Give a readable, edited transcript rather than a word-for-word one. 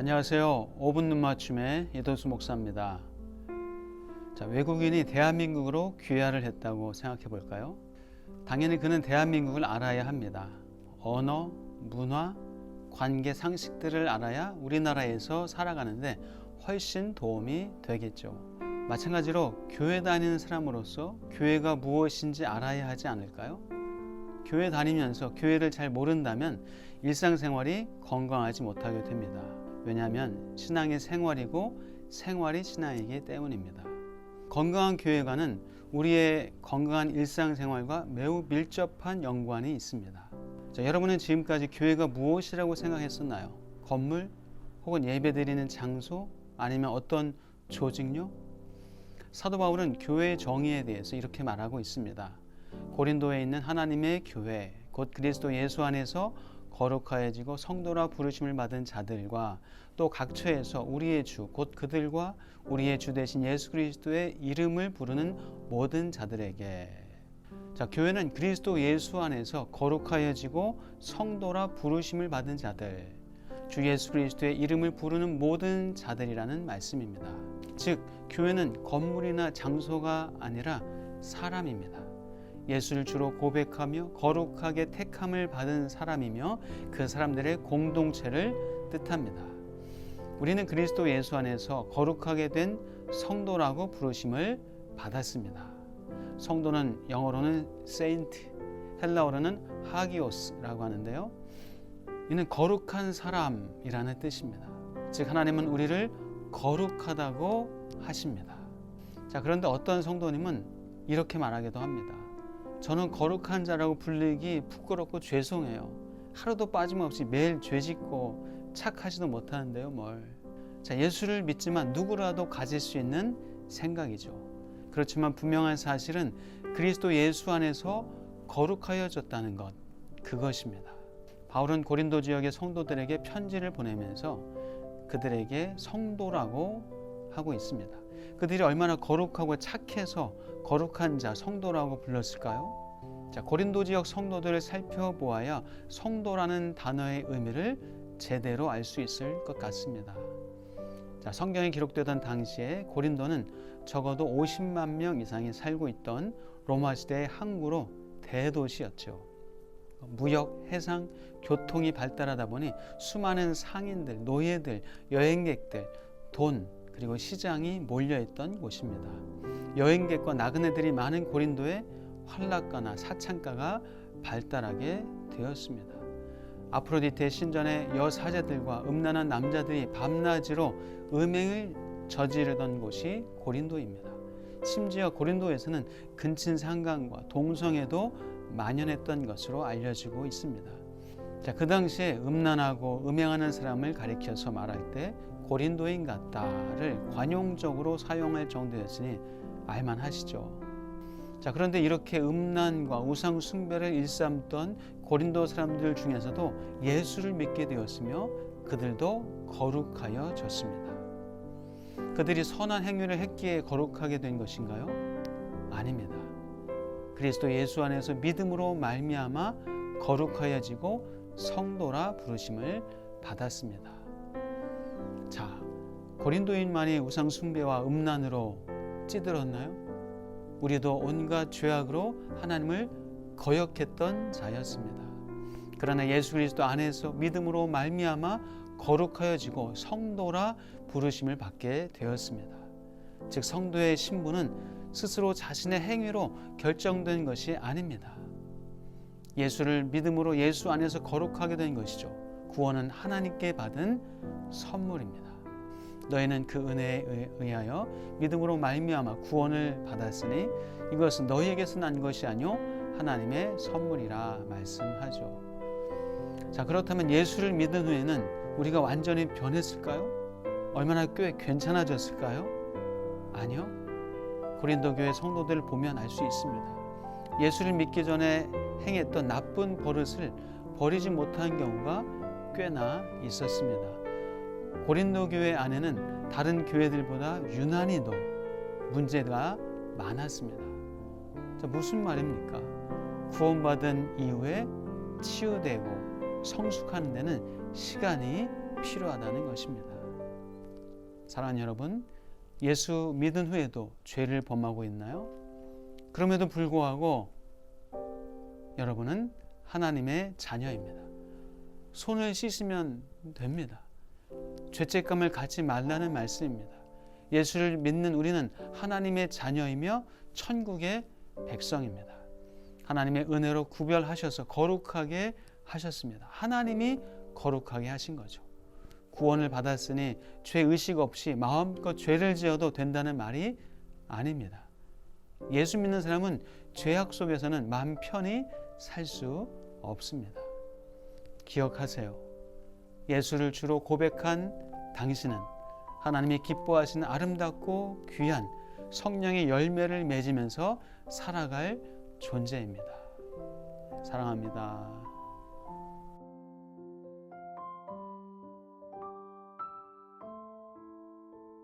안녕하세요. 5분 눈맞춤의 이도수 목사입니다. 외국인이 대한민국으로 귀화를 했다고 생각해 볼까요? 당연히 그는 대한민국을 알아야 합니다. 언어, 문화, 관계 상식들을 알아야 우리나라에서 살아가는데 훨씬 도움이 되겠죠. 마찬가지로 교회 다니는 사람으로서 교회가 무엇인지 알아야 하지 않을까요? 교회 다니면서 교회를 잘 모른다면 일상생활이 건강하지 못하게 됩니다. 왜냐하면 신앙이 생활이고 생활이 신앙이기 때문입니다. 건강한 교회관은 우리의 건강한 일상생활과 매우 밀접한 연관이 있습니다. 여러분은 지금까지 교회가 무엇이라고 생각했었나요? 건물 혹은 예배드리는 장소 아니면 어떤 조직력? 사도 바울은 교회의 정의에 대해서 이렇게 말하고 있습니다. 고린도에 있는 하나님의 교회 곧 그리스도 예수 안에서 거룩하여지고 성도라 부르심을 받은 자들과 또 각처에서 우리의 주 곧 그들과 우리의 주 되신 예수 그리스도의 이름을 부르는 모든 자들에게. 교회는 그리스도 예수 안에서 거룩하여지고 성도라 부르심을 받은 자들, 주 예수 그리스도의 이름을 부르는 모든 자들이라는 말씀입니다. 즉 교회는 건물이나 장소가 아니라 사람입니다. 예수를 주로 고백하며 거룩하게 택함을 받은 사람이며 그 사람들의 공동체를 뜻합니다. 우리는 그리스도 예수 안에서 거룩하게 된 성도라고 부르심을 받았습니다. 성도는 영어로는 세인트, 헬라어로는 하기오스라고 하는데요. 이는 거룩한 사람이라는 뜻입니다. 즉 하나님은 우리를 거룩하다고 하십니다. 그런데 어떤 성도님은 이렇게 말하기도 합니다. 저는 거룩한 자라고 불리기 부끄럽고 죄송해요. 하루도 빠짐없이 매일 죄짓고 착하지도 못하는데요 뭘. 예수를 믿지만 누구라도 가질 수 있는 생각이죠. 그렇지만 분명한 사실은 그리스도 예수 안에서 거룩하여졌다는 것, 그것입니다. 바울은 고린도 지역의 성도들에게 편지를 보내면서 그들에게 성도라고 하고 있습니다. 그들이 얼마나 거룩하고 착해서 거룩한 자, 성도라고 불렀을까요? 고린도 지역 성도들을 살펴보아야 성도라는 단어의 의미를 제대로 알 수 있을 것 같습니다. 성경이 기록되던 당시에 고린도는 적어도 50만 명 이상이 살고 있던 로마 시대의 항구로 대도시였죠. 무역, 해상, 교통이 발달하다 보니 수많은 상인들, 노예들, 여행객들, 돈, 그리고 시장이 몰려있던 곳입니다. 여행객과 나그네들이 많은 고린도에 활락가나 사창가가 발달하게 되었습니다. 아프로디테 신전의 여사제들과 음란한 남자들이 밤낮으로 음행을 저지르던 곳이 고린도입니다. 심지어 고린도에서는 근친상간과 동성애도 만연했던 것으로 알려지고 있습니다. 그 당시에 음란하고 음행하는 사람을 가리켜서 말할 때 고린도인 같다를 관용적으로 사용할 정도였으니 알만하시죠. 그런데 이렇게 음란과 우상 숭배를 일삼던 고린도 사람들 중에서도 예수를 믿게 되었으며 그들도 거룩하여졌습니다. 그들이 선한 행위를 했기에 거룩하게 된 것인가요? 아닙니다. 그리스도 예수 안에서 믿음으로 말미암아 거룩하여지고 성도라 부르심을 받았습니다. 고린도인만이 우상 숭배와 음란으로 찌들었나요? 우리도 온갖 죄악으로 하나님을 거역했던 자였습니다. 그러나 예수 그리스도 안에서 믿음으로 말미암아 거룩하여지고 성도라 부르심을 받게 되었습니다. 즉 성도의 신분은 스스로 자신의 행위로 결정된 것이 아닙니다. 예수를 믿음으로 예수 안에서 거룩하게 된 것이죠. 구원은 하나님께 받은 선물입니다. 너희는 그 은혜에 의하여 믿음으로 말미암아 구원을 받았으니 이것은 너희에게서 난 것이 아니요 하나님의 선물이라 말씀하죠. 그렇다면 예수를 믿은 후에는 우리가 완전히 변했을까요? 얼마나 꽤 괜찮아졌을까요? 아니요. 고린도 교회 성도들을 보면 알 수 있습니다. 예수를 믿기 전에 행했던 나쁜 버릇을 버리지 못한 경우가 꽤나 있었습니다. 고린도 교회 안에는 다른 교회들보다 유난히도 문제가 많았습니다. 무슨 말입니까? 구원받은 이후에 치유되고 성숙하는 데는 시간이 필요하다는 것입니다. 사랑하는 여러분, 예수 믿은 후에도 죄를 범하고 있나요? 그럼에도 불구하고 여러분은 하나님의 자녀입니다. 손을 씻으면 됩니다. 죄책감을 갖지 말라는 말씀입니다. 예수를 믿는 우리는 하나님의 자녀이며 천국의 백성입니다. 하나님의 은혜로 구별하셔서 거룩하게 하셨습니다. 하나님이 거룩하게 하신 거죠. 구원을 받았으니 죄의식 없이 마음껏 죄를 지어도 된다는 말이 아닙니다. 예수 믿는 사람은 죄악 속에서는 마음 편히 살 수 없습니다. 기억하세요. 예수를 주로 고백한 당신은 하나님이 기뻐하시는 아름답고 귀한 성령의 열매를 맺으면서 살아갈 존재입니다. 사랑합니다.